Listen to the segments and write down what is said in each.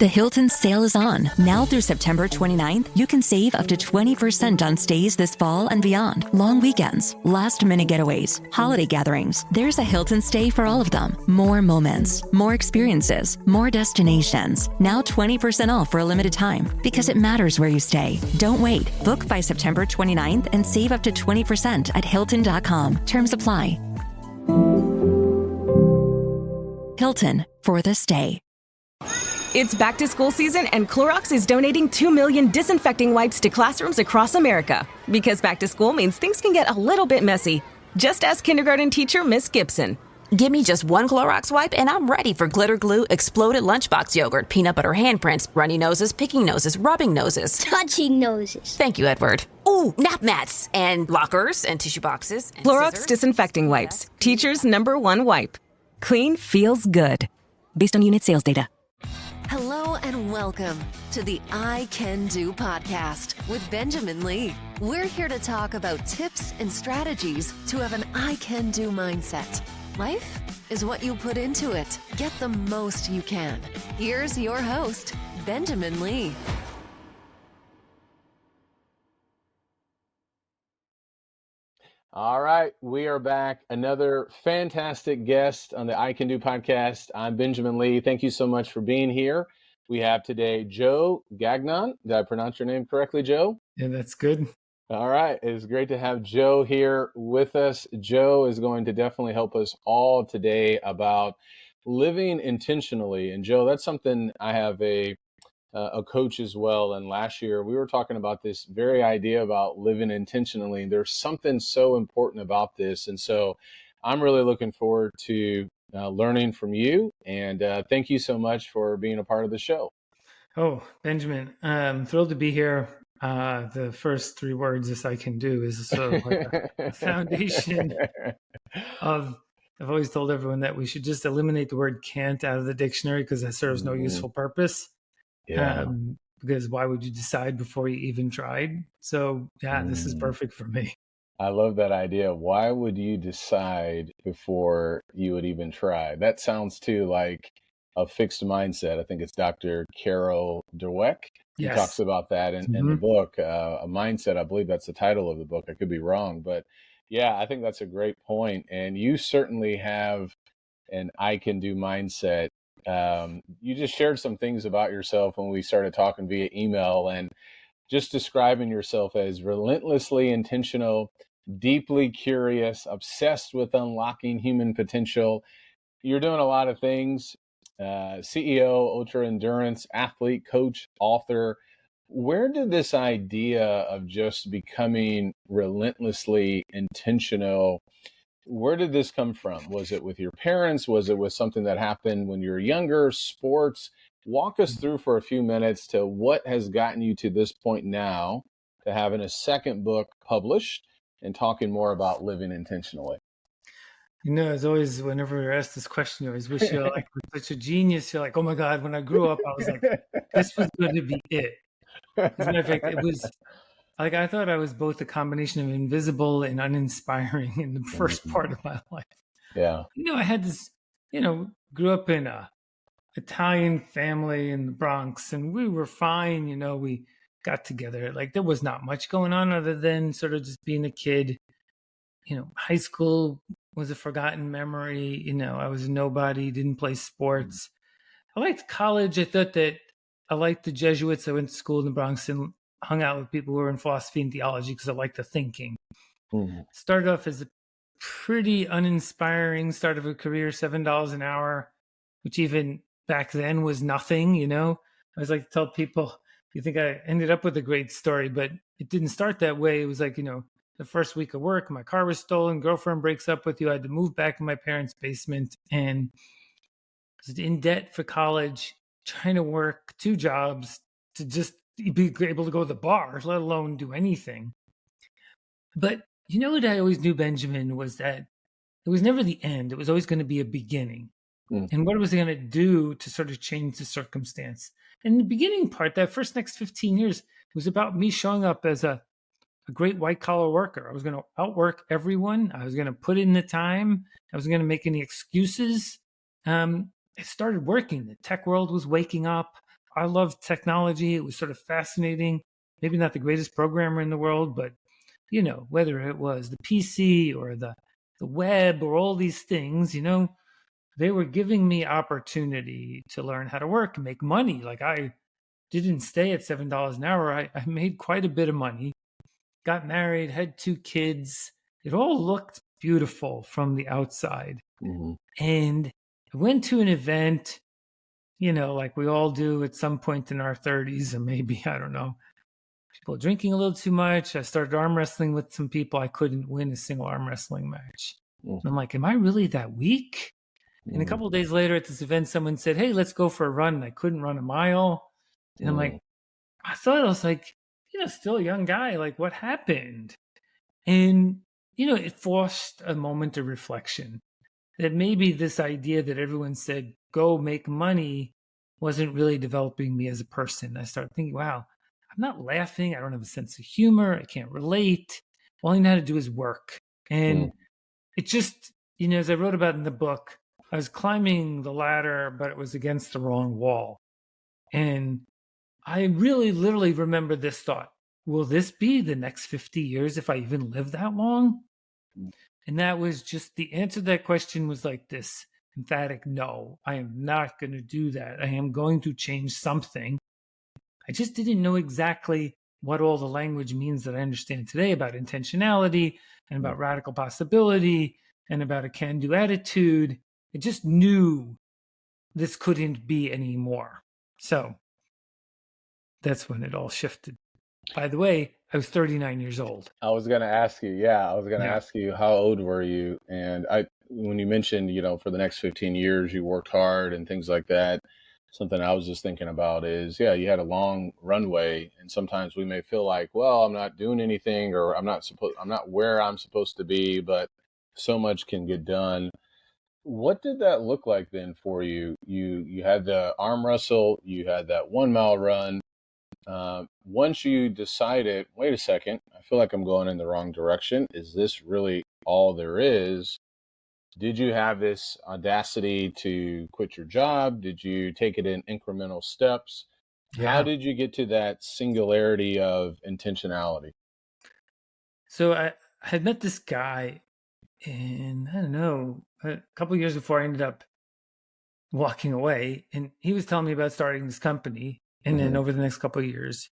The Hilton sale is on. Now through September 29th, you can save up to 20% on stays this fall and beyond. Long weekends, last-minute getaways, holiday gatherings. There's a Hilton stay for all of them. More moments, more experiences, more destinations. Now 20% off for a limited time because it matters where you stay. Don't wait. Book by September 29th and save up to 20% at Hilton.com. Terms apply. Hilton for the stay. It's back to school season, and Clorox is donating 2 million disinfecting wipes to classrooms across America. Because back to school means things can get a little bit messy. Just ask kindergarten teacher Miss Gibson. Give me just one Clorox wipe and I'm ready for glitter glue, exploded lunchbox yogurt, peanut butter handprints, runny noses, picking noses, rubbing noses. Touching noses. Thank you, Edward. Ooh, nap mats and lockers and tissue boxes. And Clorox scissors. disinfecting wipes. Teacher's #1 wipe. Clean feels good. Based on unit sales data. Hello and welcome to the I Can Do podcast with Benjamin Lee. We're here to talk about tips and strategies to have an I Can Do mindset. Life is what you put into it. Get the most you can. Here's your host, Benjamin Lee. All right, we are back. Another fantastic guest on the I Can Do podcast. I'm Benjamin Lee. Thank you so much for being here. We have today Joe Gagnon. Did I pronounce your name correctly, Joe? Yeah, that's good. All right, it's great to have Joe here with us. Joe is going to definitely help us all today about living intentionally. And Joe, that's something I have a coach as well. And last year we were talking about this very idea about living intentionally. There's something so important about this. And so I'm really looking forward to learning from you. And thank you so much for being a part of the show. Oh, Benjamin, I'm thrilled to be here. The first 3 words, this I can do, is sort of like a foundation of, I've always told everyone that we should just eliminate the word can't out of the dictionary because that serves no useful purpose. Yeah. Because why would you decide before you even tried? So yeah, this is perfect for me. I love that idea. Why would you decide before you would even try? That sounds too like a fixed mindset. I think it's Dr. Carol Dweck. He Yes. talks about that in the book, a mindset. I believe that's the title of the book. I could be wrong, but yeah, I think that's a great point. And you certainly have an I can do mindset. You just shared some things about yourself when we started talking via email and just describing yourself as relentlessly intentional, deeply curious, obsessed with unlocking human potential. You're doing a lot of things. CEO, ultra endurance, athlete, coach, author. Where did this idea of just becoming relentlessly intentional, where did this come from? Was it with your parents? Was it with something that happened when you were younger? Sports? Walk us through for a few minutes to what has gotten you to this point now, to having a second book published and talking more about living intentionally. You know, as always, whenever you're asked this question, you always wish you're like such a genius. You're like, oh my God, when I grew up, I was like, this was going to be it. As a matter of fact, it was like, I thought I was both a combination of invisible and uninspiring in the first part of my life. Yeah. You know, I had this, grew up in a Italian family in the Bronx, and we were fine. We got together. Like, there was not much going on other than sort of just being a kid. High school was a forgotten memory. I was a nobody, didn't play sports. I liked college. I thought that I liked the Jesuits. I went to school in the Bronx and hung out with people who were in philosophy and theology because I liked the thinking. Started off as a pretty uninspiring start of a career, $7 an hour, which even back then was nothing. I always like to tell people, you think I ended up with a great story, but it didn't start that way. It was like, the first week of work, my car was stolen, girlfriend breaks up with you. I had to move back in my parents' basement and was in debt for college, trying to work 2 jobs to just be able to go to the bar, let alone do anything. But what I always knew, Benjamin, was that it was never the end. It was always going to be a beginning. And what was I going to do to sort of change the circumstance? And the beginning part, that first next 15 years, was about me showing up as a great white collar worker. I was going to outwork everyone. I was going to put in the time. I wasn't going to make any excuses. It started working. The tech world was waking up. I loved technology. It was sort of fascinating. Maybe not the greatest programmer in the world, but whether it was the PC or the web or all these things, they were giving me opportunity to learn how to work and make money. Like I didn't stay at $7 an hour. I made quite a bit of money, got married, had 2 kids. It all looked beautiful from the outside. Mm-hmm. And I went to an event, like we all do at some point in our 30s, and maybe, I don't know, people drinking a little too much. I started arm wrestling with some people. I couldn't win a single arm wrestling match. Mm-hmm. And I'm like, am I really that weak? And a couple of days later at this event, someone said, hey, let's go for a run. And I couldn't run a mile. And I'm like, I thought I was like, still a young guy. Like, what happened? And, it forced a moment of reflection that maybe this idea that everyone said, go make money, wasn't really developing me as a person. I started thinking, wow, I'm not laughing. I don't have a sense of humor. I can't relate. All I know how to do is work. And it just, as I wrote about in the book, I was climbing the ladder, but it was against the wrong wall. And I really literally remember this thought: will this be the next 50 years if I even live that long? And that was just the answer to that question was like this emphatic no, I am not going to do that. I am going to change something. I just didn't know exactly what all the language means that I understand today about intentionality and about radical possibility and about a can-do attitude. I just knew this couldn't be anymore. So that's when it all shifted. By the way, I was 39 years old. I was going to ask you, ask you, how old were you? And when you mentioned, for the next 15 years, you worked hard and things like that, something I was just thinking about is, you had a long runway. And sometimes we may feel like, well, I'm not doing anything, or I'm not where I'm supposed to be, but so much can get done. What did that look like then for you? You had the arm wrestle, you had that 1 mile run. Once you decided, wait a second, I feel like I'm going in the wrong direction. Is this really all there is? Did you have this audacity to quit your job? Did you take it in incremental steps? Yeah. How did you get to that singularity of intentionality? So I had met this guy in, I don't know, a couple of years before I ended up walking away. And he was telling me about starting this company. And then over the next couple of years,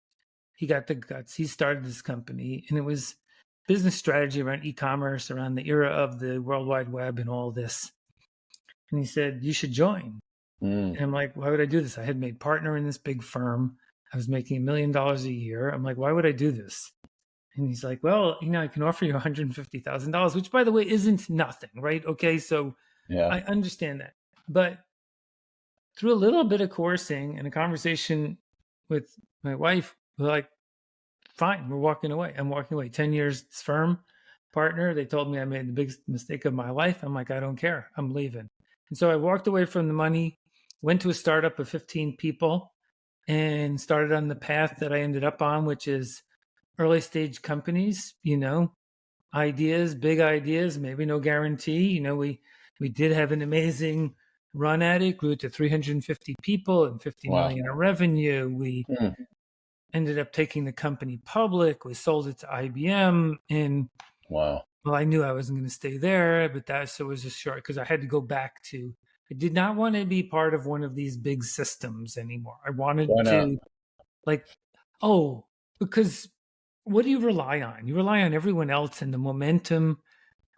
he got the guts. He started this company, and it was business strategy around e-commerce, around the era of the World Wide Web and all this. And he said, you should join. And I'm like, why would I do this? I had made partner in this big firm. I was making $1 million a year. I'm like, why would I do this? And he's like, well, I can offer you $150,000, which, by the way, isn't nothing, right? Okay, so I understand that. But through a little bit of coercing and a conversation with my wife, we're like, fine, we're walking away. I'm walking away. 10 years firm partner. They told me I made the biggest mistake of my life. I'm like, I don't care. I'm leaving. And so I walked away from the money, went to a startup of 15 people, and started on the path that I ended up on, which is early stage companies, ideas, big ideas, maybe no guarantee. We did have an amazing run at it, grew to 350 people and 50 million in revenue. We ended up taking the company public. We sold it to IBM. And well, I knew I wasn't going to stay there, but so it was just short because I had to go back to, I did not want to be part of one of these big systems anymore. I wanted to because what do you rely on? You rely on everyone else and the momentum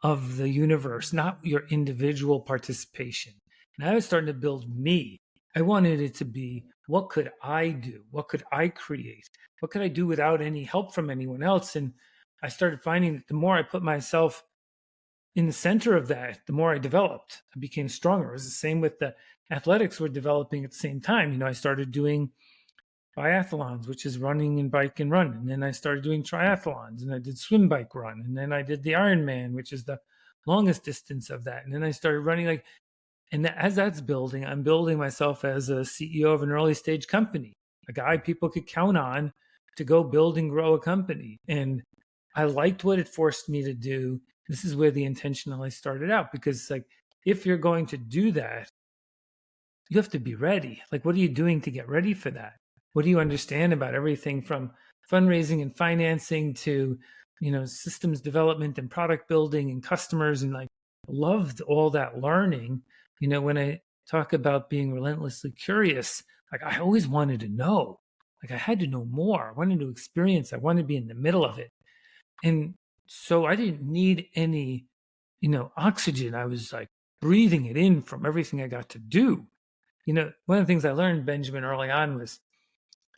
of the universe, not your individual participation. And I was starting to build me. I wanted it to be, what could I do? What could I create? What could I do without any help from anyone else? And I started finding that the more I put myself in the center of that, the more I developed. I became stronger. It was the same with the athletics were developing at the same time. I started doing biathlons, which is running and bike and run. And then I started doing triathlons, and I did swim, bike, run. And then I did the Ironman, which is the longest distance of that. And then I started running and as that's building, I'm building myself as a CEO of an early stage company, a guy people could count on to go build and grow a company. And I liked what it forced me to do. This is where the intentionality started out, because if you're going to do that, you have to be ready. Like, what are you doing to get ready for that? What do you understand about everything from fundraising and financing to, systems development and product building and customers, and like loved all that learning. When I talk about being relentlessly curious, like I always wanted to know, like I had to know more. I wanted to experience. I wanted to be in the middle of it. And so I didn't need any, oxygen. I was like breathing it in from everything I got to do. One of the things I learned, Benjamin, early on was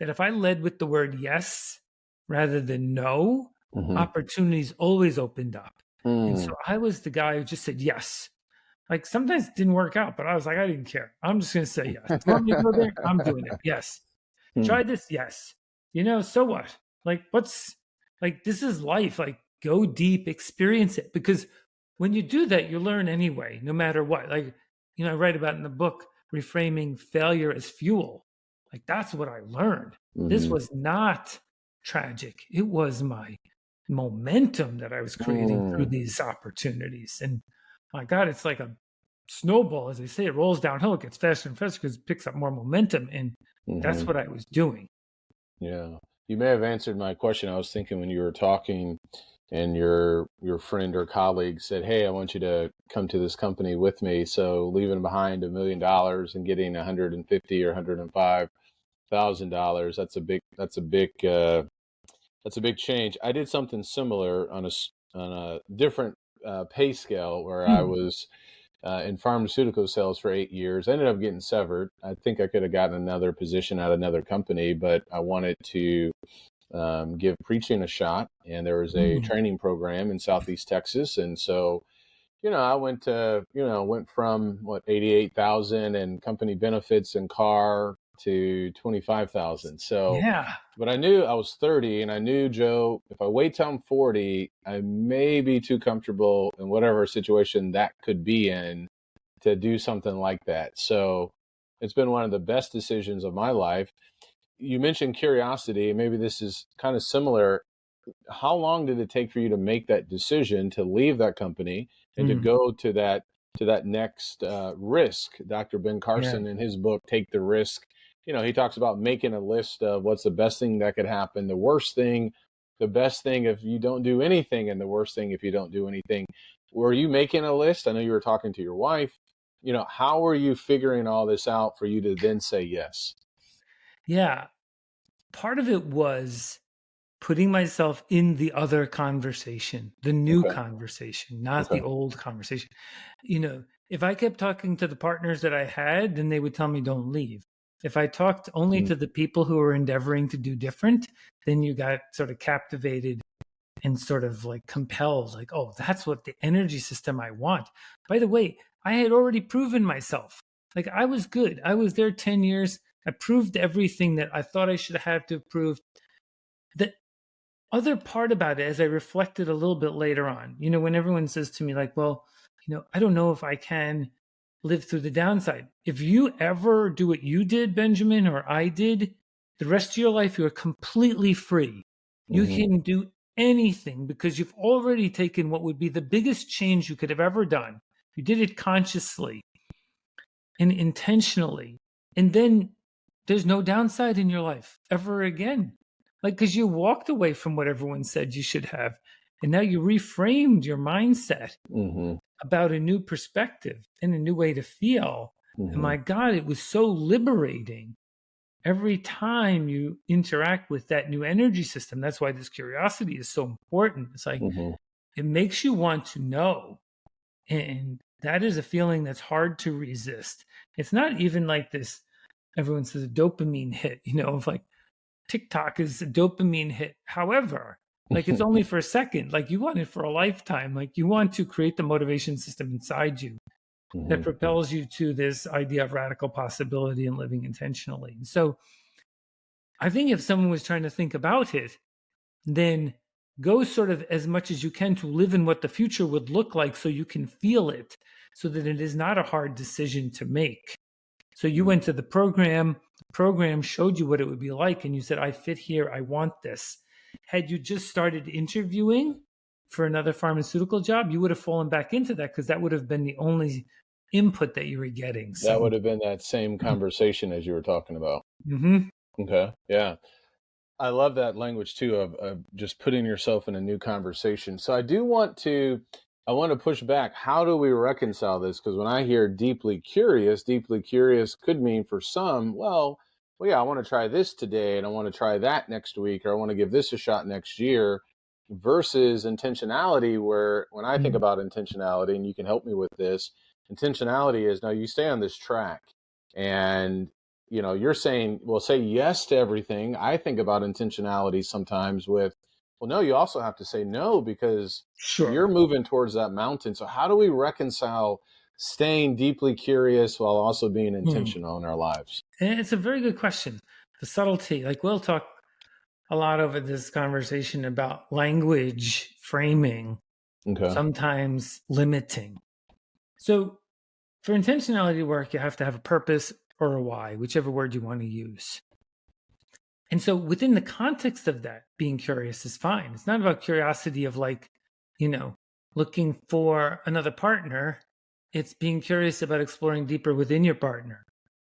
that if I led with the word yes rather than no, opportunities always opened up. And so I was the guy who just said yes. Like sometimes it didn't work out, but I was like, I didn't care. I'm just going to say yes. You want me to go there? I'm doing it. Yes. Try this? Yes. So what? Like, this is life. Like, go deep, experience it. Because when you do that, you learn anyway, no matter what. Like, I write about in the book, reframing failure as fuel. Like, that's what I learned. This was not tragic. It was my momentum that I was creating through these opportunities. And my God, it's like a snowball, as they say, it rolls downhill, it gets faster and faster because it picks up more momentum. And that's what I was doing. Yeah. You may have answered my question. I was thinking when you were talking and your friend or colleague said, hey, I want you to come to this company with me. So leaving behind $1 million and getting $150,000 or $105,000, that's a big change. I did something similar on a different pay scale where I was in pharmaceutical sales for 8 years. I ended up getting severed. I think I could have gotten another position at another company, but I wanted to give preaching a shot. And there was a training program in Southeast Texas. And so, I went from 88,000 and company benefits and car to 25,000. So, yeah. But I knew I was 30 and I knew, Joe, if I wait till I'm 40, I may be too comfortable in whatever situation that could be in to do something like that. So it's been one of the best decisions of my life. You mentioned curiosity, and maybe this is kind of similar. How long did it take for you to make that decision to leave that company and to go to that next risk? Dr. Ben Carson in his book, Take the Risk, he talks about making a list of what's the best thing that could happen, the worst thing, the best thing if you don't do anything, and the worst thing if you don't do anything. Were you making a list? I know you were talking to your wife. How were you figuring all this out for you to then say yes? Yeah. Part of it was putting myself in the other conversation, the new conversation, not the old conversation. If I kept talking to the partners that I had, then they would tell me, don't leave. If I talked only to the people who were endeavoring to do different, then you got sort of captivated and sort of like compelled, like, oh, that's what the energy system I want. By the way, I had already proven myself. Like I was good. I was there 10 years. I proved everything that I thought I should have to have proved. The other part about it, as I reflected a little bit later on, when everyone says to me like, well, I don't know if I can live through the downside. If you ever do what you did, Benjamin, or I did, the rest of your life, you're completely free. You can do anything because you've already taken what would be the biggest change you could have ever done. You did it consciously and intentionally. And then there's no downside in your life ever again. Like, because you walked away from what everyone said you should have. And now you reframed your mindset about a new perspective and a new way to feel. And my God, it was so liberating every time you interact with that new energy system. That's why this curiosity is so important. It's like, it makes you want to know. And that is a feeling that's hard to resist. It's not even like this, everyone says a dopamine hit, of like TikTok is a dopamine hit. However, like it's only for a second, like you want it for a lifetime. Like you want to create the motivation system inside you that propels you to this idea of radical possibility and living intentionally. And so I think if someone was trying to think about it, then go sort of as much as you can to live in what the future would look like so you can feel it, so that it is not a hard decision to make. So you went to the program showed you what it would be like, and you said, I fit here, I want this. Had you just started interviewing for another pharmaceutical job, you would have fallen back into that because that would have been the only input that you were getting. That would So, have been that same conversation as you were talking about. mhm. Okay. Yeah. I love that language too of just putting yourself in a new conversation. So I want to push back. How do we reconcile this? Because when I hear deeply curious could mean for some, well, yeah, I want to try this today and I want to try that next week, or I want to give this a shot next year, versus intentionality, where when I think Mm. about intentionality, and you can help me with this, intentionality is, now you stay on this track and you're saying, well, say yes to everything. I think about intentionality sometimes with, well, no, you also have to say no, because you're Sure. moving towards that mountain. So how do we reconcile staying deeply curious while also being Mm. intentional in our lives? And it's a very good question. The subtlety, like we'll talk a lot over this conversation about language framing, Okay. sometimes limiting. So for intentionality to work, you have to have a purpose or a why, whichever word you want to use. And so within the context of that, being curious is fine. It's not about curiosity of like, looking for another partner. It's being curious about exploring deeper within your partner.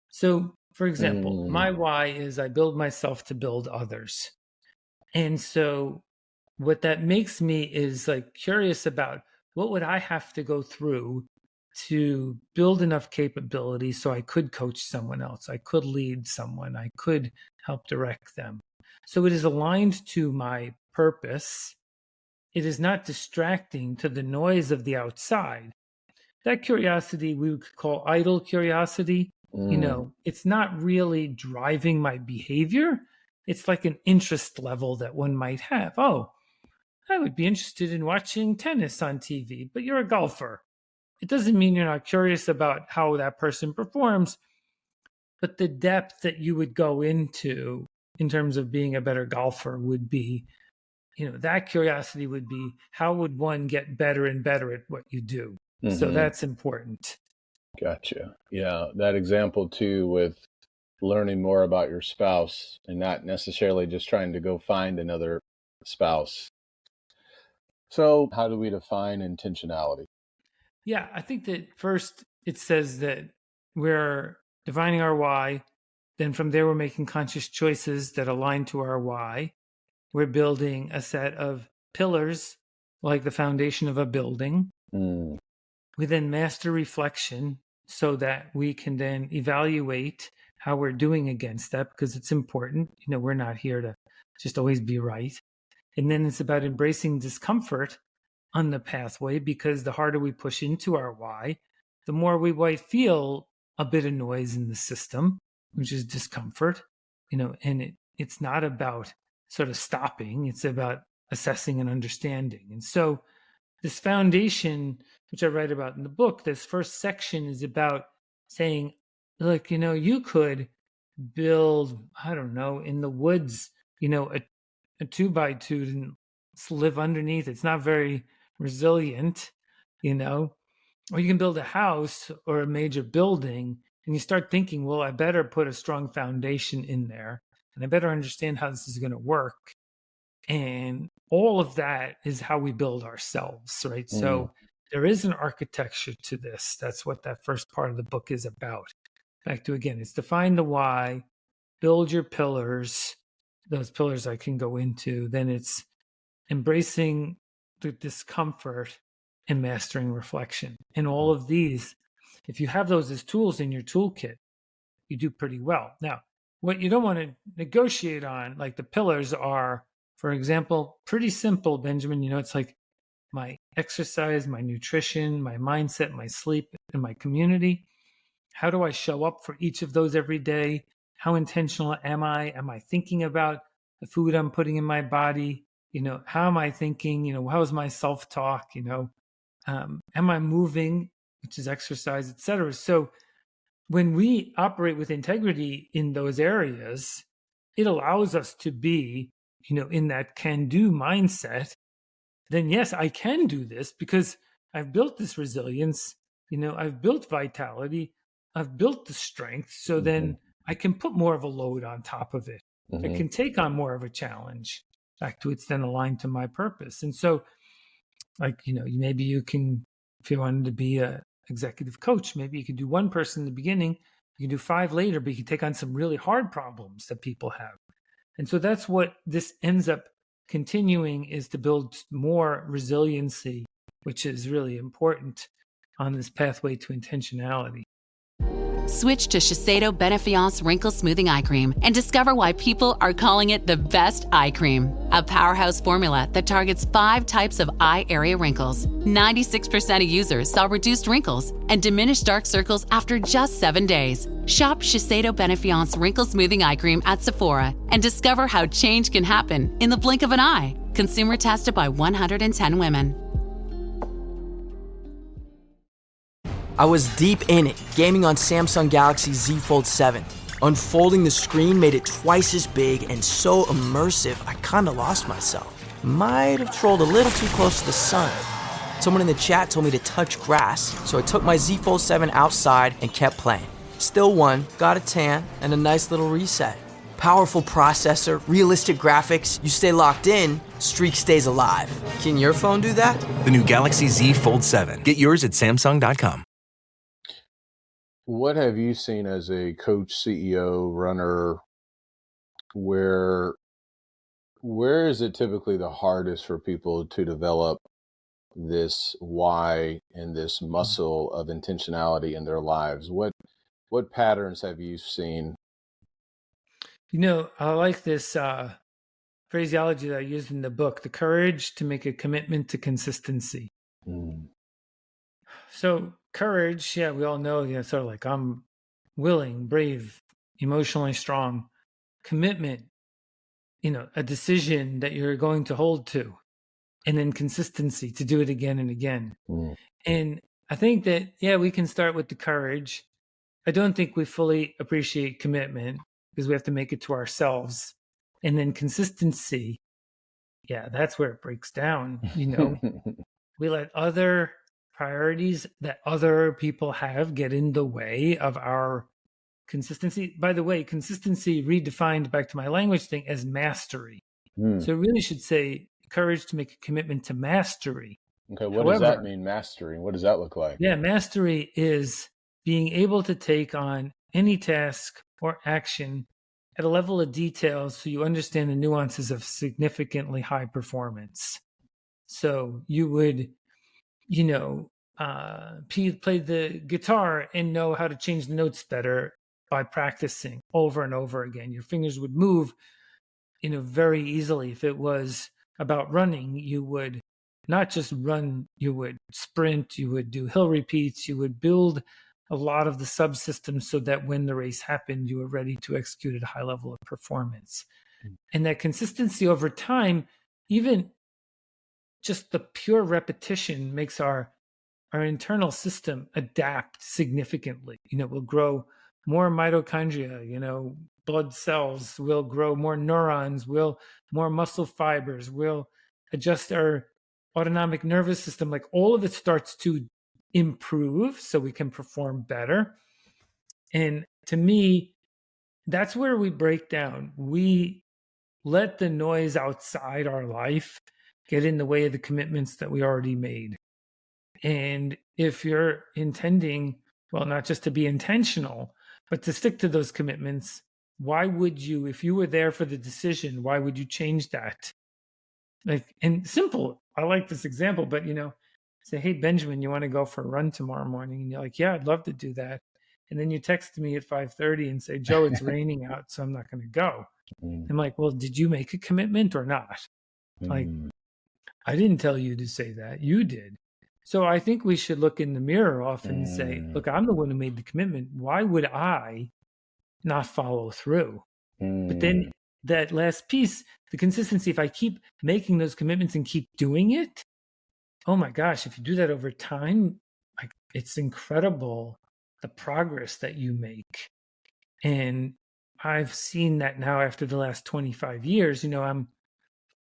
So, for example, Mm, my why is I build myself to build others. And so what that makes me is like curious about what would I have to go through to build enough capability so I could coach someone else, I could lead someone, I could help direct them. So it is aligned to my purpose. It is not distracting to the noise of the outside. That curiosity we could call idle curiosity. mm, It's not really driving my behavior. It's like an interest level that one might have. Oh, I would be interested in watching tennis on TV, but you're a golfer. It doesn't mean you're not curious about how that person performs, but the depth that you would go into in terms of being a better golfer would be, that curiosity would be how would one get better and better at what you do? So mhm. that's important. Gotcha. Yeah. That example too, with learning more about your spouse and not necessarily just trying to go find another spouse. So how do we define intentionality? Yeah, I think that first it says that we're defining our why. Then from there, we're making conscious choices that align to our why. We're building a set of pillars like the foundation of a building. Mm, We then master reflection so that we can then evaluate how we're doing against that, because it's important. We're not here to just always be right. And then it's about embracing discomfort on the pathway, because the harder we push into our why, the more we might feel a bit of noise in the system, which is discomfort. And it's not about sort of stopping, it's about assessing and understanding. And so this foundation, which I write about in the book, this first section is about saying, look, you could build, I don't know, in the woods, a 2x2 and live underneath. It's not very resilient, or you can build a house or a major building and you start thinking, well, I better put a strong foundation in there and I better understand how this is going to work. And all of that is how we build ourselves, right? mm, So there is an architecture to this. That's what that first part of the book is about. Back to again, it's define the why, build your pillars. Those pillars I can go into. Then it's embracing the discomfort and mastering reflection. And all of these, if you have those as tools in your toolkit, you do pretty well. Now, what you don't want to negotiate on, like the pillars are, for example, pretty simple, Benjamin. It's like my exercise, my nutrition, my mindset, my sleep, and my community. How do I show up for each of those every day? How intentional am I? Am I thinking about the food I'm putting in my body? How am I thinking? How's my self-talk? Am I moving, which is exercise, etc. So when we operate with integrity in those areas, it allows us to be, in that can-do mindset. Then yes, I can do this because I've built this resilience, I've built vitality, I've built the strength. So mhm, then I can put more of a load on top of it. I mhm. can take on more of a challenge. Back to it's then aligned to my purpose. And so, like, maybe you can, if you wanted to be a executive coach. Maybe you could do one person in the beginning, you can do 5 later, but you can take on some really hard problems that people have. And so that's what this ends up continuing, is to build more resiliency, which is really important on this pathway to intentionality. Switch to Shiseido Benefiance Wrinkle Smoothing Eye Cream and discover why people are calling it the best eye cream. A powerhouse formula that targets 5 types of eye area wrinkles. 96% of users saw reduced wrinkles and diminished dark circles after just 7 days. Shop Shiseido Benefiance Wrinkle Smoothing Eye Cream at Sephora and discover how change can happen in the blink of an eye. Consumer tested by 110 women. I was deep in it, gaming on Samsung Galaxy Z Fold 7. Unfolding the screen made it twice as big and so immersive, I kinda lost myself. Might have trolled a little too close to the sun. Someone in the chat told me to touch grass, so I took my Z Fold 7 outside and kept playing. Still won, got a tan, and a nice little reset. Powerful processor, realistic graphics, you stay locked in, streak stays alive. Can your phone do that? The new Galaxy Z Fold 7. Get yours at Samsung.com. What have you seen as a coach, CEO, runner, where is it typically the hardest for people to develop this why and this muscle of intentionality in their lives? What patterns have you seen? I like this phraseology that I used in the book, the courage to make a commitment to consistency. So courage, yeah, we all know, sort of like I'm willing, brave, emotionally strong. Commitment, a decision that you're going to hold to. And then consistency to do it again and again. And I think that, we can start with the courage. I don't think we fully appreciate commitment because we have to make it to ourselves. And then consistency, that's where it breaks down. We let other priorities that other people have get in the way of our consistency. By the way, consistency redefined, back to my language thing, as mastery. So it really should say courage to make a commitment to mastery. Okay, what does that mean, mastery? What does that look like? Mastery is being able to take on any task or action at a level of detail so you understand the nuances of significantly high performance. So you would, play the guitar and know how to change the notes better by practicing over and over again. Your fingers would move, very easily. If it was about running, you would not just run, you would sprint, you would do hill repeats, you would build a lot of the subsystems so that when the race happened, you were ready to execute at a high level of performance. And that consistency over time, even just the pure repetition, makes our internal system adapt significantly. We'll grow more mitochondria, blood cells, will grow more neurons, more muscle fibers, we'll adjust our autonomic nervous system. Like all of it starts to improve so we can perform better. And to me, that's where we break down. We let the noise outside our life get in the way of the commitments that we already made. And if you're intending, not just to be intentional, but to stick to those commitments, why would you, if you were there for the decision, why would you change that? And simple, I like this example, but say, hey, Benjamin, you want to go for a run tomorrow morning? And you're like, yeah, I'd love to do that. And then you text me at 5:30 and say, Joe, it's raining out, so I'm not going to go. I'm like, well, did you make a commitment or not? Like, I didn't tell you to say that. You did. So I think we should look in the mirror often and say, look, I'm the one who made the commitment. Why would I not follow through? But then that last piece, the consistency, if I keep making those commitments and keep doing it, oh my gosh, if you do that over time, it's incredible the progress that you make. And I've seen that now after the last 25 years. I'm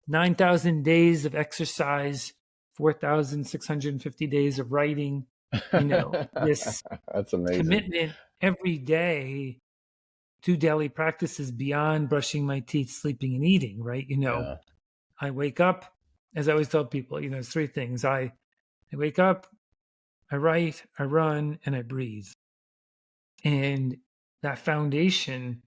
9,000 days of exercise, 4,650 days of writing, this That's amazing. commitment every day to daily practices beyond brushing my teeth, sleeping, and eating, right? I wake up, as I always tell people, there's 3 things. I wake up, I write, I run, and I breathe. And that foundation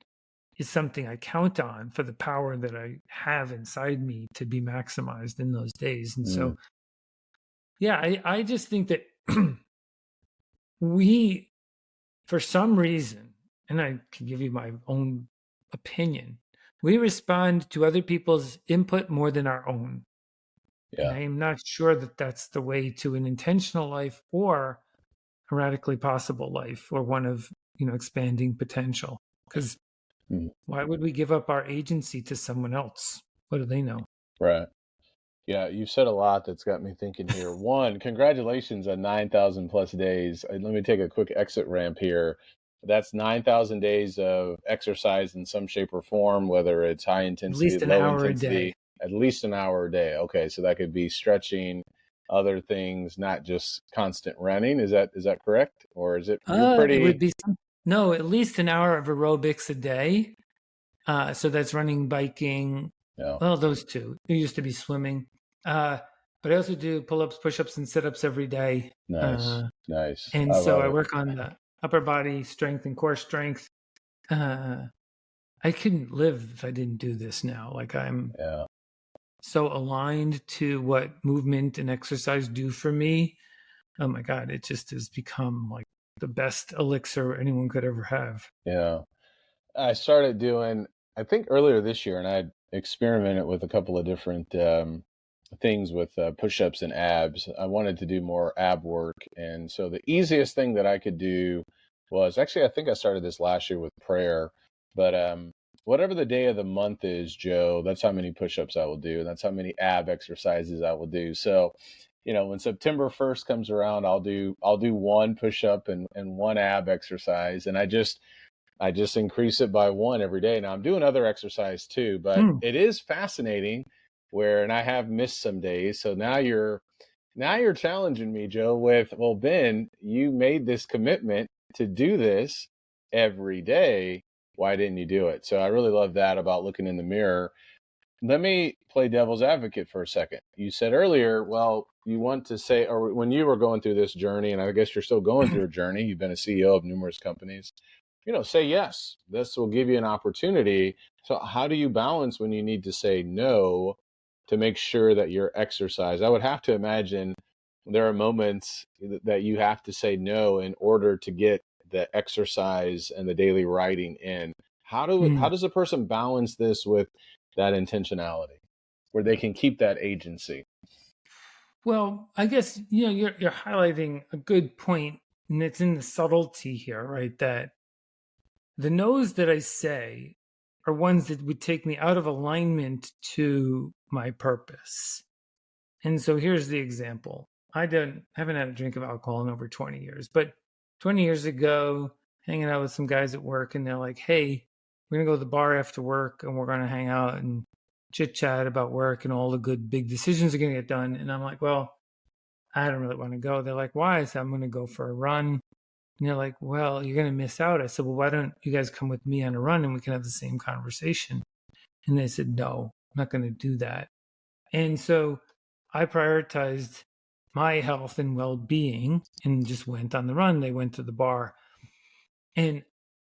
is something I count on for the power that I have inside me to be maximized in those days. And so, yeah, I just think that we, for some reason, and I can give you my own opinion, we respond to other people's input more than our own. Yeah. And I am not sure that that's the way to an intentional life or a radically possible life, or one of, expanding potential. Because why would we give up our agency to someone else? What do they know? Right. Yeah, you've said a lot that's got me thinking here. One, congratulations on 9,000 plus days. Let me take a quick exit ramp here. That's 9,000 days of exercise in some shape or form, whether it's high intensity, least an low hour a intensity, day. at least an hour a day. Okay, so that could be stretching, other things, not just constant running. Is that correct? Or is it, you're pretty... It would be no, at least an hour of aerobics a day. So that's running, biking. Yeah. Well, those two. There used to be swimming. But I also do pull-ups, push-ups, and sit-ups every day. Nice. Nice. And so I work on the upper body strength and core strength. I couldn't live if I didn't do this now. Like, I'm so aligned to what movement and exercise do for me. Oh my God, it just has become like the best elixir anyone could ever have. Yeah. I started doing, I think earlier this year, and I experimented with a couple of different things with push-ups and abs. I wanted to do more ab work. And so the easiest thing that I could do was, actually, I think I started this last year with prayer, but whatever the day of the month is, Joe, that's how many push-ups I will do. And that's how many ab exercises I will do. So, when September 1st comes around, I'll do one push-up and one ab exercise. And I just increase it by one every day. Now I'm doing other exercise too, but it is fascinating and I have missed some days. So now you're challenging me, Joe, with, well, Ben, you made this commitment to do this every day. Why didn't you do it? So I really love that about looking in the mirror. Let me play devil's advocate for a second. You said earlier, well, you want to say, or when you were going through this journey, and I guess you're still going through a journey, you've been a CEO of numerous companies, say yes. This will give you an opportunity. So how do you balance when you need to say no to make sure that your exercise? I would have to imagine there are moments that you have to say no in order to get the exercise and the daily writing in. How does a person balance this with that intentionality where they can keep that agency? Well, I guess, you're highlighting a good point, and it's in the subtlety here, right? That the no's that I say are ones that would take me out of alignment to my purpose. And so here's the example. I haven't had a drink of alcohol in over 20 years, but 20 years ago, hanging out with some guys at work, and they're like, hey, we're going to go to the bar after work, and we're going to hang out and chit chat about work, and all the good big decisions are going to get done. And I'm like, well, I don't really want to go. They're like, why? I said, I'm going to go for a run. And they're like, well, you're going to miss out. I said, well, why don't you guys come with me on a run and we can have the same conversation? And they said, no, I'm not going to do that. And so I prioritized my health and well-being and just went on the run. They went to the bar. And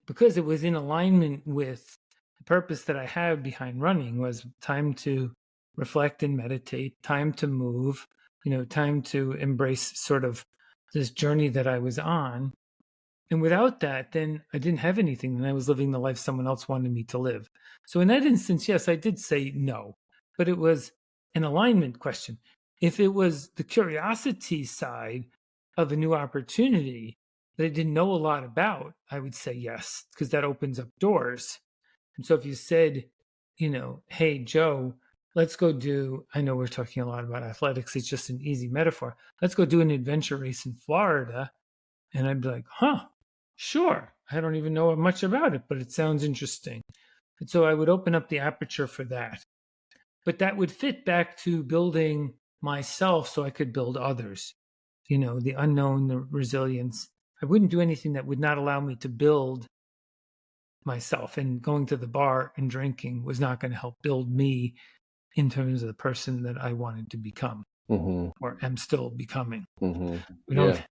because it was in alignment with the purpose that I had behind running, was time to reflect and meditate, time to move, time to embrace sort of this journey that I was on. And without that, then I didn't have anything. And I was living the life someone else wanted me to live. So in that instance, yes, I did say no, but it was an alignment question. If it was the curiosity side of a new opportunity that I didn't know a lot about, I would say yes, because that opens up doors. And so if you said, hey, Joe, let's go do, I know we're talking a lot about athletics, it's just an easy metaphor. Let's go do an adventure race in Florida. And I'd be like, sure. I don't even know much about it, but it sounds interesting. And so I would open up the aperture for that. But that would fit back to building myself so I could build others. The unknown, the resilience. I wouldn't do anything that would not allow me to build myself. And going to the bar and drinking was not going to help build me in terms of the person that I wanted to become or am still becoming. Mm-hmm. We don't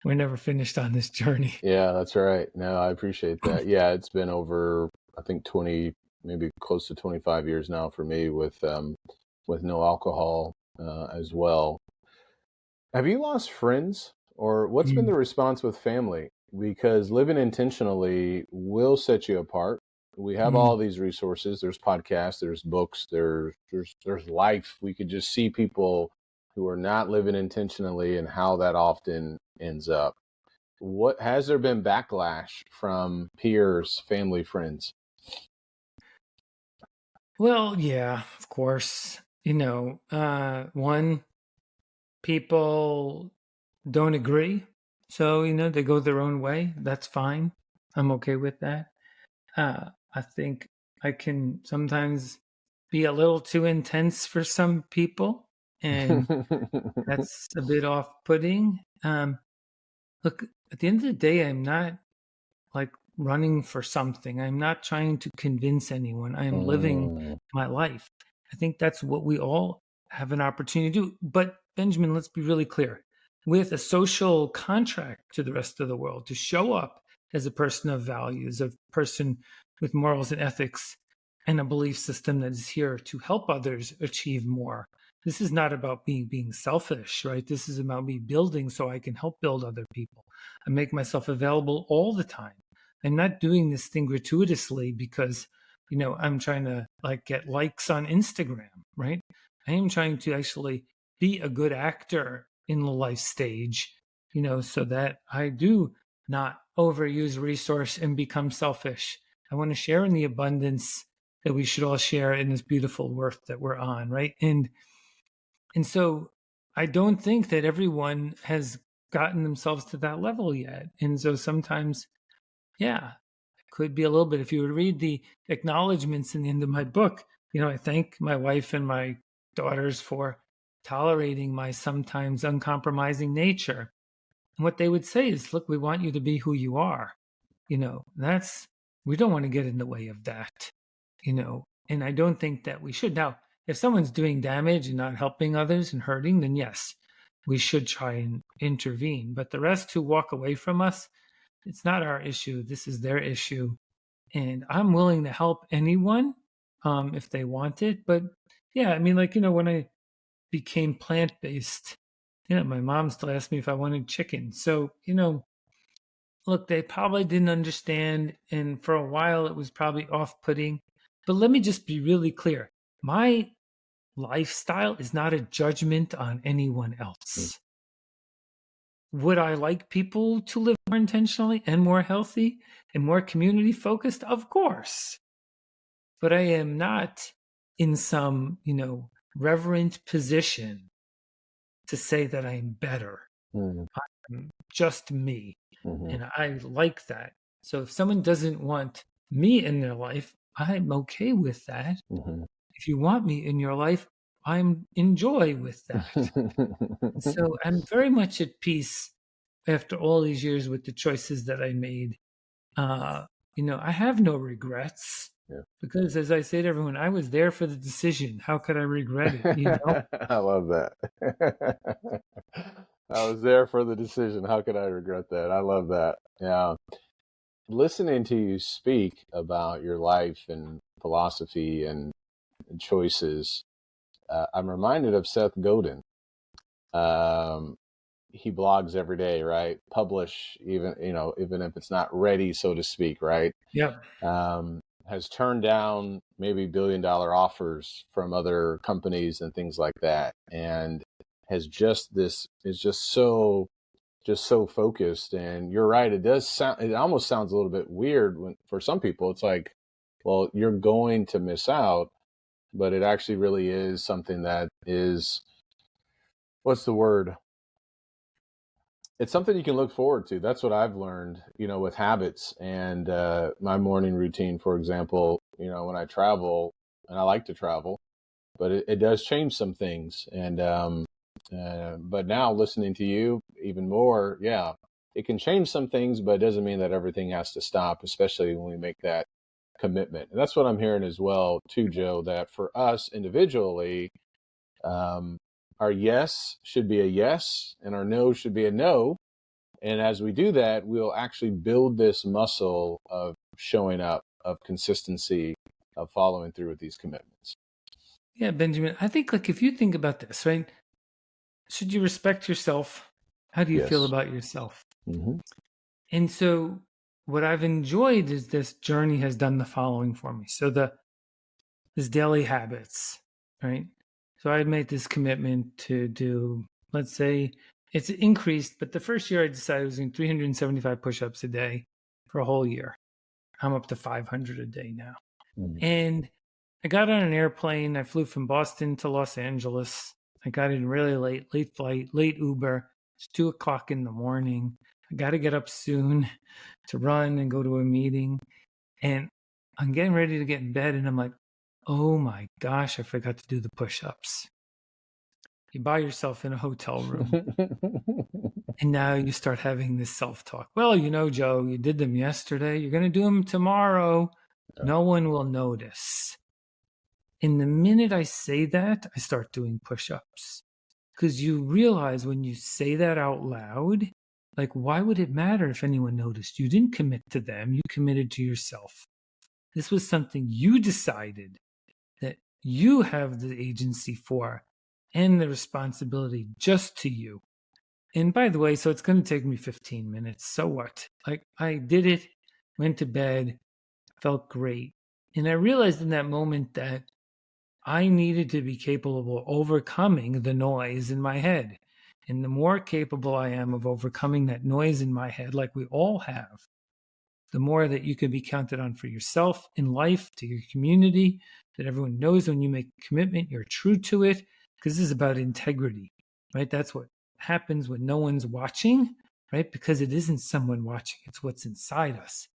we're never finished on this journey. Yeah, that's right. No, I appreciate that. Yeah, it's been over, I think 20, maybe close to 25 years now for me with no alcohol as well. Have you lost friends, or what's been Mm, the response with family? Because living intentionally will set you apart. We have mm. all these resources. There's podcasts, there's books, there's life. We could just see people who are not living intentionally and how that often ends up. What has there been backlash from peers, family, friends? Well, yeah, of course. One, people don't agree. So, they go their own way. That's fine. I'm okay with that. I think I can sometimes be a little too intense for some people, and that's a bit off-putting. Look, at the end of the day, I'm not like running for something. I'm not trying to convince anyone. I am living Mm. my life. I think that's what we all have an opportunity to do. But Benjamin, let's be really clear. With a social contract to the rest of the world, to show up as a person of values, a person with morals and ethics, and a belief system that is here to help others achieve more. This is not about being selfish, right? This is about me building so I can help build other people. I make myself available all the time. I'm not doing this thing gratuitously because, I'm trying to like get likes on Instagram, right? I am trying to actually be a good actor in the life stage, so that I do not overuse resource and become selfish. I want to share in the abundance that we should all share in this beautiful work that we're on, right? And so I don't think that everyone has gotten themselves to that level yet. And so sometimes, yeah, it could be a little bit. If you would read the acknowledgments in the end of my book, I thank my wife and my daughters for tolerating my sometimes uncompromising nature. And what they would say is, look, we want you to be who you are. We don't want to get in the way of that, and I don't think that we should. Now, if someone's doing damage and not helping others and hurting, then yes, we should try and intervene. But the rest who walk away from us, it's not our issue. This is their issue. And I'm willing to help anyone if they want it. But yeah, I mean, when I became plant-based, my mom still asked me if I wanted chicken. So, look, they probably didn't understand. And for a while, it was probably off-putting. But let me just be really clear. My lifestyle is not a judgment on anyone else. Would I like people to live more intentionally and more healthy and more community focused? Of course. But I am not in some, reverent position to say that I'm better. Mm. I'm just me. Mhm. And I like that. So if someone doesn't want me in their life, I'm okay with that. Mhm. If you want me in your life, I'm enjoy with that. So I'm very much at peace after all these years with the choices that I made. I have no regrets Yeah. because, as I say to everyone, I was there for the decision. How could I regret it? I love that. I was there for the decision. How could I regret that? I love that. Yeah. Listening to you speak about your life and philosophy and choices, I'm reminded of Seth Godin. He blogs every day, right? Publish even if it's not ready, so to speak, right? Yeah. Has turned down maybe $1 billion offers from other companies and things like that, and is just so focused. And you're right, it almost sounds a little bit weird for some people. It's like, well, you're going to miss out, but it actually really is something that is, what's the word? It's something you can look forward to. That's what I've learned, with habits and my morning routine, for example, when I travel, and I like to travel, but it does change some things. And but now listening to you even more, yeah, it can change some things, but it doesn't mean that everything has to stop, especially when we make that commitment. And that's what I'm hearing as well, too, Joe, that for us individually, our yes should be a yes and our no should be a no. And as we do that, we'll actually build this muscle of showing up, of consistency, of following through with these commitments. Yeah, Benjamin, I think like if you think about this, right? Should you respect yourself? How do you feel Yes. about yourself? Mm-hmm. And so what I've enjoyed is this journey has done the following for me. So this daily habits, right? So I had made this commitment to do, let's say it's increased, but the first year I decided I was doing 375 push-ups a day for a whole year. I'm up to 500 a day now. Mm-hmm. And I got on an airplane. I flew from Boston to Los Angeles. I got in really late flight, late Uber. It's 2:00 in the morning. I got to get up soon to run and go to a meeting. And I'm getting ready to get in bed. And I'm like, oh my gosh, I forgot to do the push-ups. You buy yourself in a hotel room. And now you start having this self-talk. Well, Joe, you did them yesterday. You're going to do them tomorrow. No one will notice. And the minute I say that, I start doing push-ups. Because you realize when you say that out loud, like, why would it matter if anyone noticed? You didn't commit to them. You committed to yourself. This was something you decided that you have the agency for and the responsibility just to you. And by the way, so it's going to take me 15 minutes. So what? Like, I did it, went to bed, felt great. And I realized in that moment that I needed to be capable of overcoming the noise in my head. And the more capable I am of overcoming that noise in my head, like we all have, the more that you can be counted on for yourself in life, to your community, that everyone knows when you make a commitment, you're true to it, because this is about integrity, right? That's what happens when no one's watching, right? Because it isn't someone watching, it's what's inside us.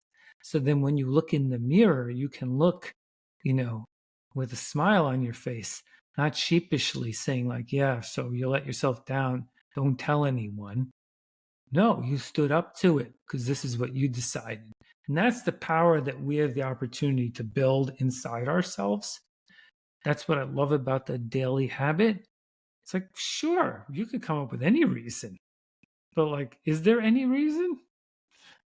So then when you look in the mirror, you can look, with a smile on your face, not sheepishly saying like, yeah, so you let yourself down, don't tell anyone. No, you stood up to it because this is what you decided. And that's the power that we have the opportunity to build inside ourselves. That's what I love about the daily habit. It's like, sure, you could come up with any reason, but like, is there any reason?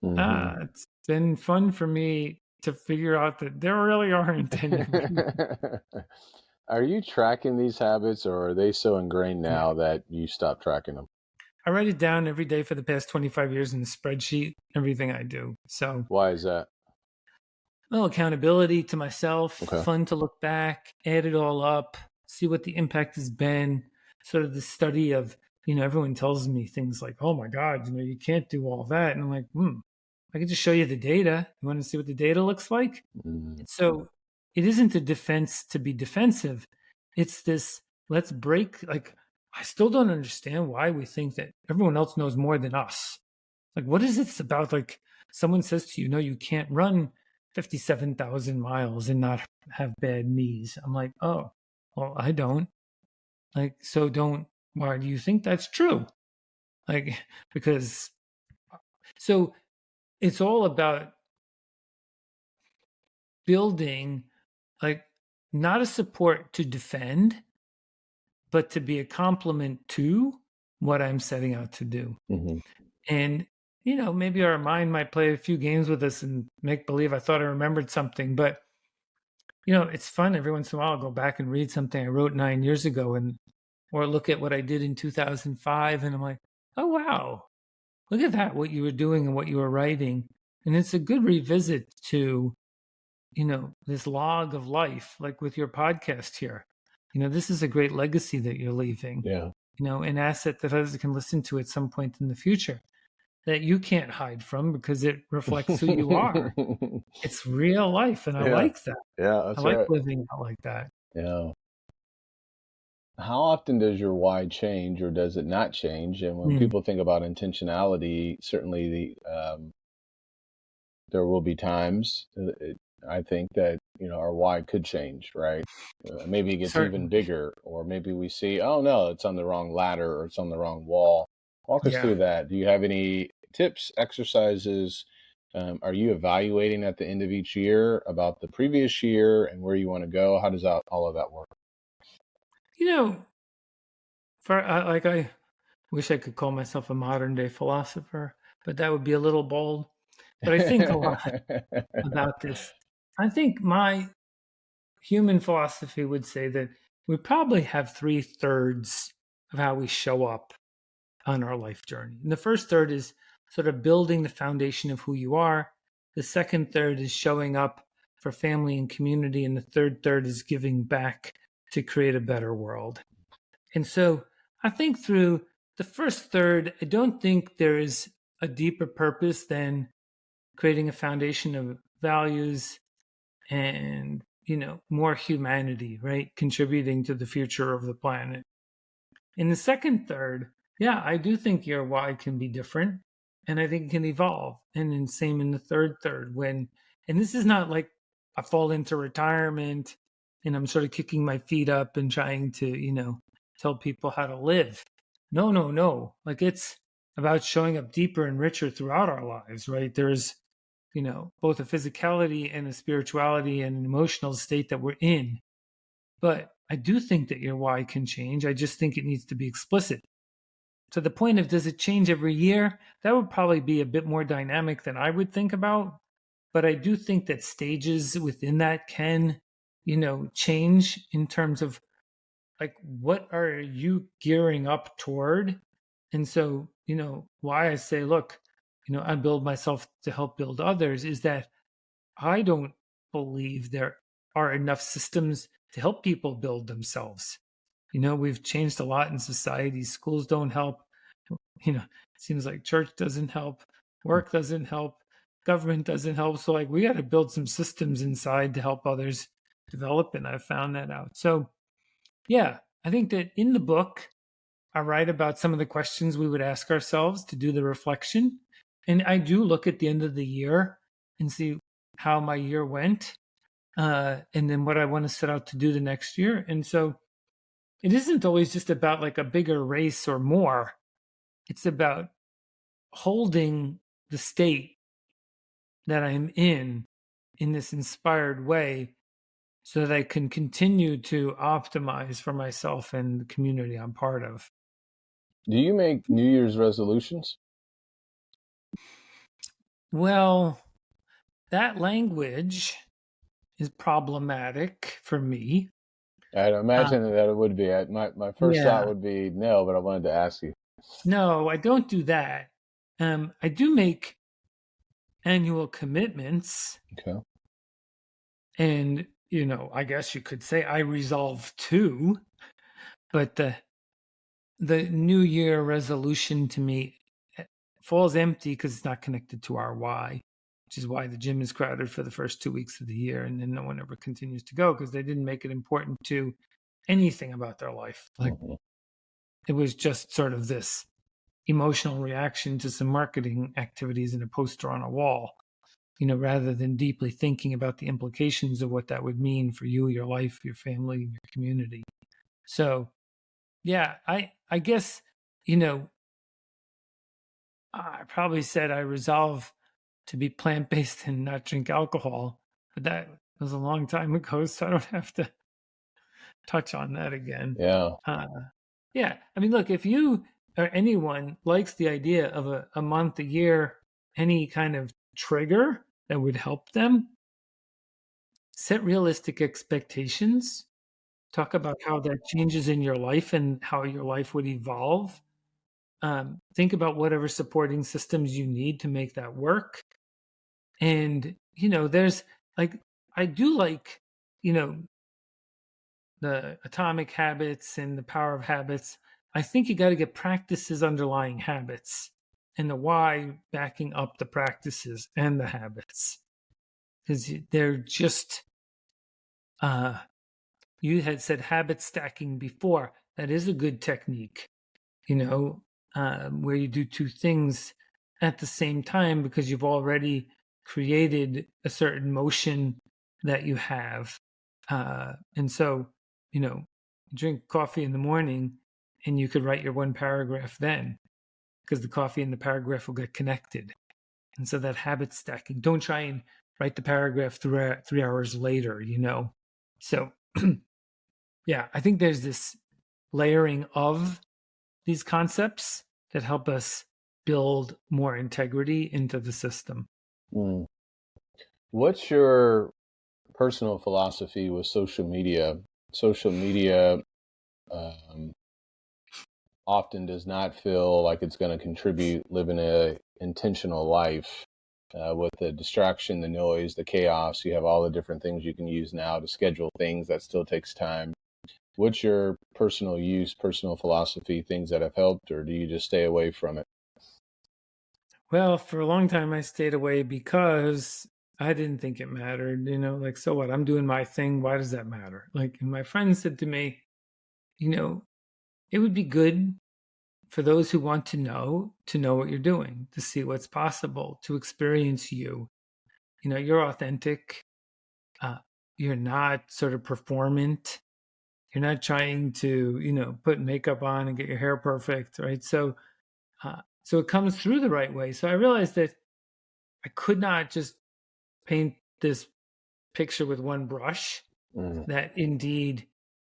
Mm-hmm. It's been fun for me to figure out that there really aren't any. Are you tracking these habits, or are they so ingrained now that you stop tracking them? I write it down every day for the past 25 years in a spreadsheet, everything I do. So why is that? Well, accountability to myself, Okay. fun to look back, add it all up, see what the impact has been. Sort of the study of, everyone tells me things like, oh my God, you can't do all that. And I'm like, I can just show you the data. You want to see what the data looks like? So it isn't a defense to be defensive. It's this, let's break, like, I still don't understand why we think that everyone else knows more than us. Like, what is it about? Like, someone says to you, no, you can't run 57,000 miles and not have bad knees. I'm like, oh, well, I don't. Like, so why do you think that's true? Like, because, so it's all about building, like, not a support to defend, but to be a complement to what I'm setting out to do. Mm-hmm. And, maybe our mind might play a few games with us and make believe I thought I remembered something, but, it's fun every once in a while. I'll go back and read something I wrote 9 years ago or look at what I did in 2005. And I'm like, oh, wow, look at that, what you were doing and what you were writing. And it's a good revisit to, this log of life, like with your podcast here. This is a great legacy that you're leaving. Yeah. An asset that others can listen to at some point in the future that you can't hide from because it reflects who you are. It's real life. And I like that. Yeah, that's I like right. living out like that. Yeah. How often does your why change, or does it not change? And when people think about intentionality, certainly there will be times, I think, that our why could change, right? Maybe it gets even bigger, or maybe we see, oh no, it's on the wrong ladder, or it's on the wrong wall. Walk us through that. Do you have any tips, exercises? Are you evaluating at the end of each year about the previous year and where you want to go? How does all of that work? wish I could call myself a modern day philosopher, but that would be a little bold. But I think a lot about this. I think my human philosophy would say that we probably have 3/3 of how we show up on our life journey. And the first third is sort of building the foundation of who you are. The second third is showing up for family and community. And the third is giving back to create a better world. And so I think through the first third, I don't think there is a deeper purpose than creating a foundation of values and, more humanity, right? Contributing to the future of the planet. In the second third, yeah, I do think your why can be different, and I think it can evolve. And then same in the third and this is not like I fall into retirement and I'm sort of kicking my feet up and trying to, tell people how to live. No. Like it's about showing up deeper and richer throughout our lives, right? There's, both a physicality and a spirituality and an emotional state that we're in. But I do think that your why can change. I just think it needs to be explicit. To the point of, does it change every year? That would probably be a bit more dynamic than I would think about. But I do think that stages within that can, change in terms of like, what are you gearing up toward? And so, why I say, look, I build myself to help build others is that I don't believe there are enough systems to help people build themselves. We've changed a lot in society. Schools don't help. It seems like church doesn't help. Work doesn't help. Government doesn't help. So like we got to build some systems inside to help others develop. And I've found that out. So yeah, I think that in the book, I write about some of the questions we would ask ourselves to do the reflection. And I do look at the end of the year and see how my year went, and then what I want to set out to do the next year. And so it isn't always just about like a bigger race or more. It's about holding the state that I'm in this inspired way so that I can continue to optimize for myself and the community I'm part of. Do you make New Year's resolutions? Well, that language is problematic for me. I'd imagine that it would be. My first thought would be no, but I wanted to ask you. No, I don't do that. I do make annual commitments. Okay. And, I guess you could say I resolve too. But the New Year resolution to me falls empty because it's not connected to our why, which is why the gym is crowded for the first 2 weeks of the year. And then no one ever continues to go because they didn't make it important to anything about their life. Like it was just sort of this emotional reaction to some marketing activities and a poster on a wall, rather than deeply thinking about the implications of what that would mean for you, your life, your family, your community. So yeah, I guess, I probably said I resolve to be plant-based and not drink alcohol, but that was a long time ago, so I don't have to touch on that again. Yeah. Yeah. I mean, look, if you or anyone likes the idea of a month, a year, any kind of trigger that would help them, set realistic expectations, talk about how that changes in your life and how your life would evolve. Think about whatever supporting systems you need to make that work. And, there's like, I do like, the atomic habits and the power of habits. I think you got to get practices underlying habits and the why backing up the practices and the habits. Because they're just, you had said habit stacking before. That is a good technique, where you do two things at the same time because you've already created a certain motion that you have. And so, drink coffee in the morning and you could write your one paragraph then because the coffee and the paragraph will get connected. And so that habit stacking, don't try and write the paragraph 3 hours later, So, yeah, I think there's this layering of these concepts that help us build more integrity into the system. Mm. What's your personal philosophy with social media? Social media often does not feel like it's going to contribute living a intentional life. With the distraction, the noise, the chaos, you have all the different things you can use now to schedule things. That still takes time. What's your personal use, personal philosophy, things that have helped, or do you just stay away from it? Well, for a long time, I stayed away because I didn't think it mattered. Like, so what? I'm doing my thing. Why does that matter? Like, and my friend said to me, it would be good for those who want to know what you're doing, to see what's possible, to experience you. You're authentic. You're not sort of performant. You're not trying to, put makeup on and get your hair perfect, right? So it comes through the right way. So I realized that I could not just paint this picture with one brush, that indeed,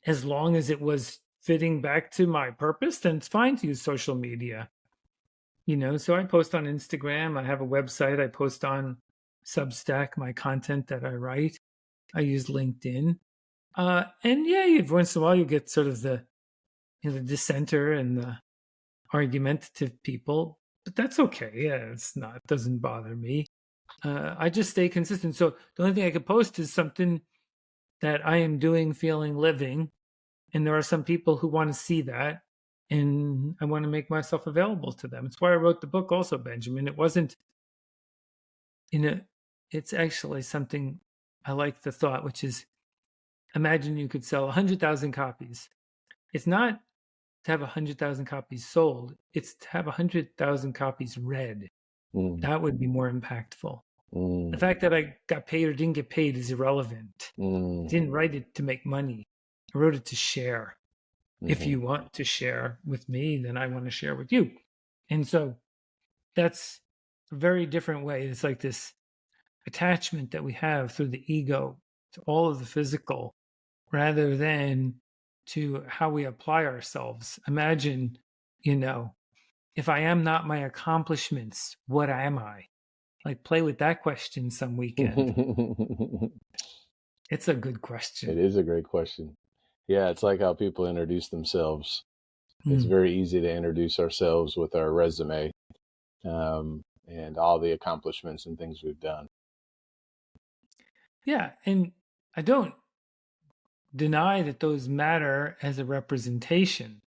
as long as it was fitting back to my purpose, then it's fine to use social media. So I post on Instagram. I have a website. I post on Substack, my content that I write. I use LinkedIn. And yeah, every once in a while you get sort of the dissenter and the argumentative people, but that's okay. Yeah, it doesn't bother me. I just stay consistent. So the only thing I could post is something that I am doing, feeling, living. And there are some people who want to see that. And I want to make myself available to them. It's why I wrote the book also, Benjamin. It wasn't, it's actually something I like the thought, which is, imagine you could sell 100,000 copies. It's not to have 100,000 copies sold. It's to have 100,000 copies read. That would be more impactful. The fact that I got paid or didn't get paid is irrelevant. I didn't write it to make money. I wrote it to share. If you want to share with me, then I want to share with you. And so that's a very different way. It's like this attachment that we have through the ego to all of the physical, rather than to how we apply ourselves. Imagine, if I am not my accomplishments, what am I? Like, play with that question some weekend. It's a good question. It is a great question. Yeah, it's like how people introduce themselves. It's very easy to introduce ourselves with our resume and all the accomplishments and things we've done. Yeah, and I don't deny that those matter as a representation.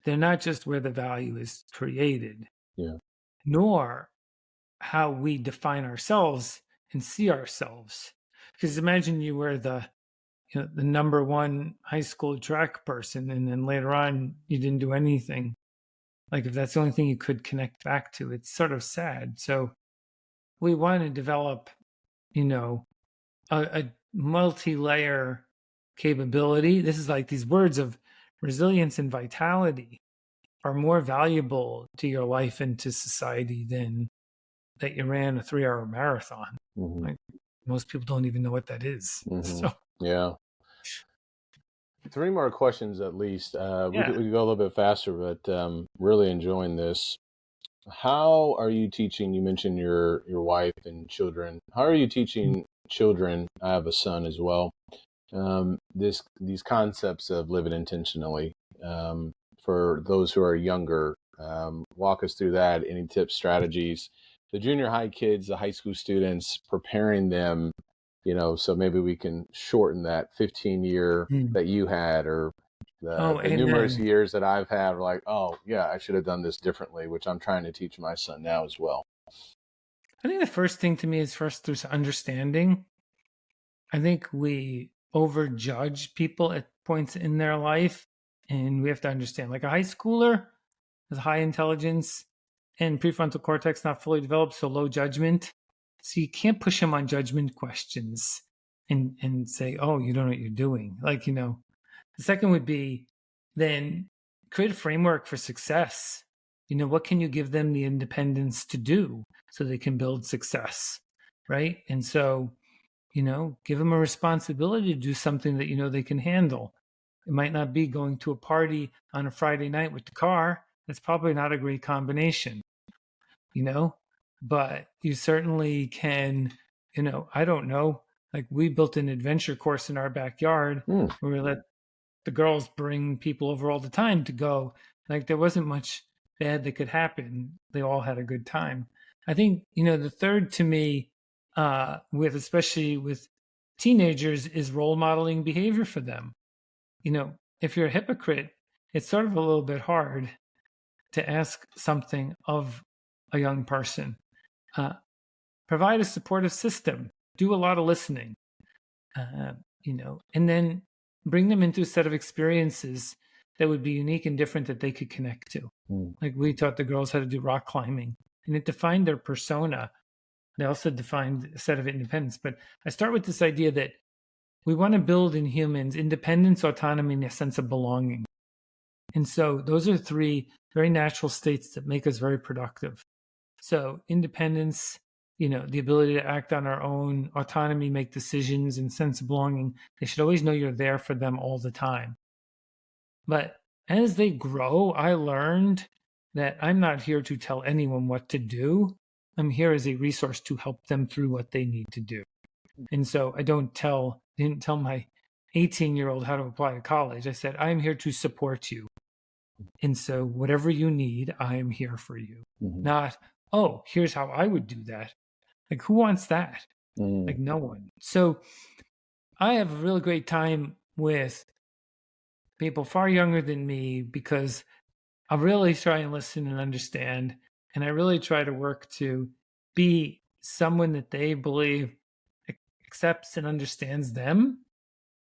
They're not just where the value is created, nor how we define ourselves and see ourselves. Because imagine you were the number one high school track person, and then later on you didn't do anything. Like, if that's the only thing you could connect back to, it's sort of sad. So we want to develop, a multi-layer capability. This is like these words of resilience and vitality are more valuable to your life and to society than that you ran a 3-hour marathon. Like, most people don't even know what that is. So yeah. 3 more questions at least. We could go a little bit faster, but really enjoying this. How are you teaching? You mentioned your wife and children. How are you teaching children? I have a son as well. These concepts of living intentionally for those who are younger. Walk us through that. Any tips, strategies? The junior high kids, the high school students, preparing them, so maybe we can shorten that 15-year that you had, or the numerous years that I've had. Like, oh yeah, I should have done this differently, which I'm trying to teach my son now as well. I think the first thing to me is first there's understanding. I think we overjudge people at points in their life, and we have to understand, like, a high schooler has high intelligence and prefrontal cortex not fully developed, so low judgment. So you can't push them on judgment questions and say, oh, you don't know what you're doing. Like, the second would be then create a framework for success. What can you give them the independence to do so they can build success, right? And so, give them a responsibility to do something that they can handle. It might not be going to a party on a Friday night with the car. That's probably not a great combination, but you certainly can, I don't know, like we built an adventure course in our backyard where we let the girls bring people over all the time to go. Like there wasn't much bad that could happen. They all had a good time. I think, the third to me, especially with teenagers, is role modeling behavior for them. If you're a hypocrite, it's sort of a little bit hard to ask something of a young person. Provide a supportive system, do a lot of listening, and then bring them into a set of experiences that would be unique and different that they could connect to. Like we taught the girls how to do rock climbing, and it defined their persona. They also defined a set of independence. But I start with this idea that we want to build in humans independence, autonomy, and a sense of belonging. And so those are three very natural states that make us very productive. So independence, the ability to act on our own, autonomy, make decisions, and sense of belonging. They should always know you're there for them all the time. But as they grow, I learned that I'm not here to tell anyone what to do. I'm here as a resource to help them through what they need to do. And so I didn't tell my 18-year-old how to apply to college. I said, I'm here to support you. And so whatever you need, I am here for you. Not, oh, here's how I would do that. Like, who wants that? Like, no one. So I have a really great time with people far younger than me because I really try and listen and understand. And I really try to work to be someone that they believe accepts and understands them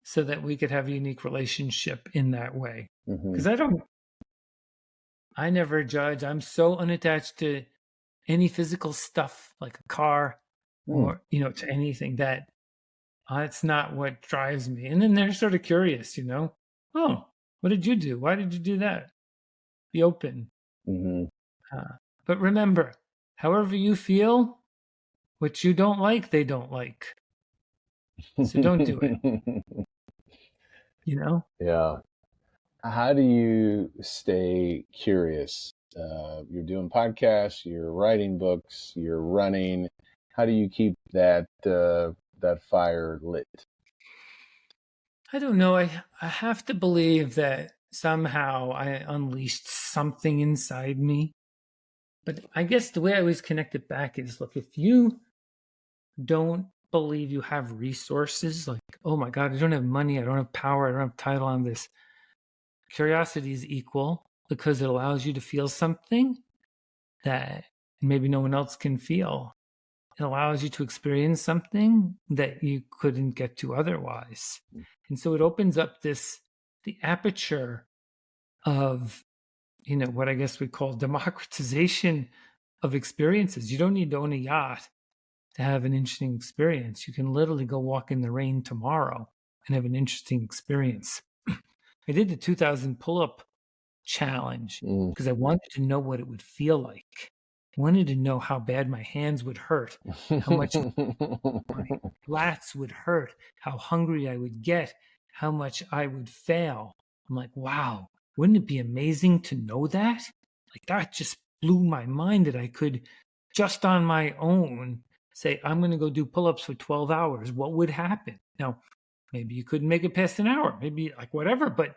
so that we could have a unique relationship in that way. Because I never judge. I'm so unattached to any physical stuff like a car or, to anything that it's not what drives me. And then they're sort of curious, oh, what did you do? Why did you do that? Be open. But remember, however you feel, what you don't like, they don't like. So don't do it. Yeah. How do you stay curious? You're doing podcasts, you're writing books, you're running. How do you keep that fire lit? I don't know. I have to believe that somehow I unleashed something inside me. But I guess the way I always connect it back is, look, if you don't believe you have resources, like, oh my God, I don't have money, I don't have power, I don't have title on this. Curiosity is equal because it allows you to feel something that maybe no one else can feel. It allows you to experience something that you couldn't get to otherwise. And so it opens up the aperture of, what I guess we call democratization of experiences. You don't need to own a yacht to have an interesting experience. You can literally go walk in the rain tomorrow and have an interesting experience. I did the 2000 pull-up challenge because I wanted to know what it would feel like. I wanted to know how bad my hands would hurt, how much my lats would hurt, how hungry I would get, how much I would fail. I'm like, wow, wouldn't it be amazing to know that? Like, that just blew my mind that I could, just on my own, say, I'm going to go do pull-ups for 12 hours. What would happen? Now, maybe you couldn't make it past an hour, maybe like whatever, but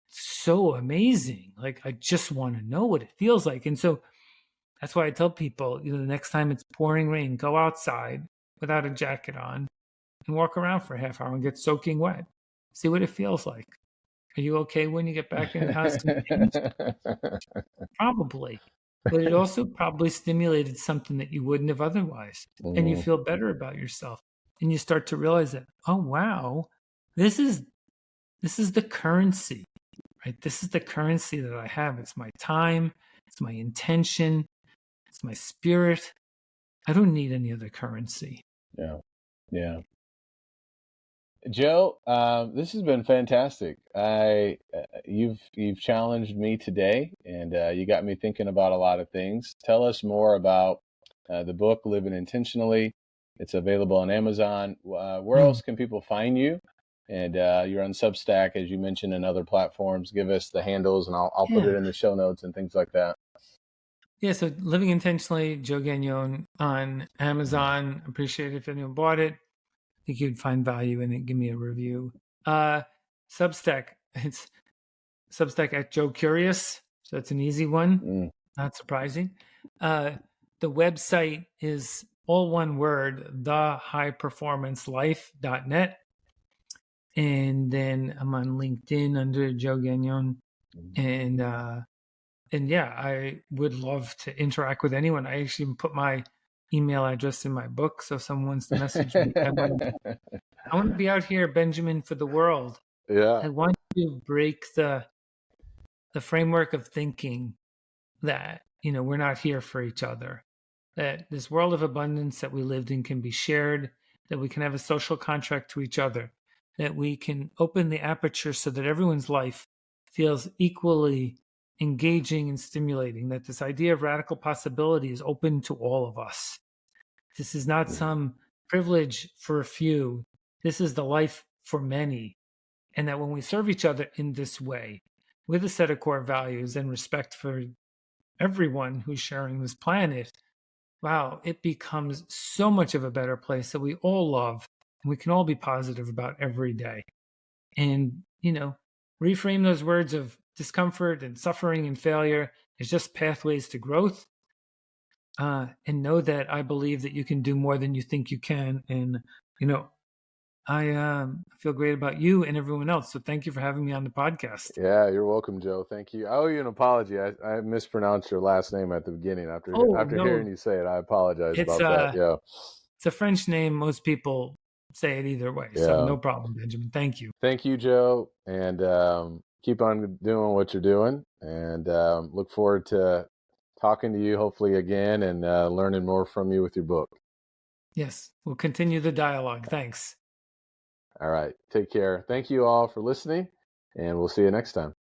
so amazing. Like, I just want to know what it feels like. And so that's why I tell people, the next time it's pouring rain, go outside without a jacket on and walk around for a half hour and get soaking wet. See what it feels like. Are you okay when you get back in the house? Probably. But it also probably stimulated something that you wouldn't have otherwise. And you feel better about yourself. And you start to realize that, oh, wow, this is the currency, right? This is the currency that I have. It's my time. It's my intention. It's my spirit. I don't need any other currency. Yeah. Joe, this has been fantastic. You've challenged me today, and you got me thinking about a lot of things. Tell us more about the book, Living Intentionally. It's available on Amazon. Where else can people find you? And you're on Substack, as you mentioned, and other platforms. Give us the handles, and I'll put it in the show notes and things like that. Yeah, so Living Intentionally, Joe Gagnon on Amazon. Appreciate it if anyone bought it. I think you'd find value in it. Give me a review. Substack, it's Substack at Joe Curious. So it's an easy one. Not surprising. The website is all one word, thehighperformancelife.net. And then I'm on LinkedIn under Joe Gagnon. And yeah, I would love to interact with anyone. I actually put my email address in my book. So if someone wants to message me, I want to be out here, Benjamin, for the world. Yeah. I want to break the framework of thinking that, we're not here for each other, that this world of abundance that we lived in can be shared, that we can have a social contract to each other, that we can open the aperture so that everyone's life feels equally engaging and stimulating, that this idea of radical possibility is open to all of us. This is not some privilege for a few. This is the life for many. And that when we serve each other in this way, with a set of core values and respect for everyone who's sharing this planet, wow, it becomes so much of a better place that we all love and we can all be positive about every day. And, reframe those words of discomfort and suffering and failure as just pathways to growth. And know that I believe that you can do more than you think you can. And, I feel great about you and everyone else. So thank you for having me on the podcast. Yeah, you're welcome, Joe. Thank you. I owe you an apology. I mispronounced your last name at the beginning. After hearing you say it, I apologize about that. Yeah, it's a French name. Most people say it either way. So no problem, Benjamin. Thank you. Thank you, Joe. And keep on doing what you're doing. And look forward to talking to you hopefully again and learning more from you with your book. Yes, we'll continue the dialogue. Thanks. All right. Take care. Thank you all for listening, and we'll see you next time.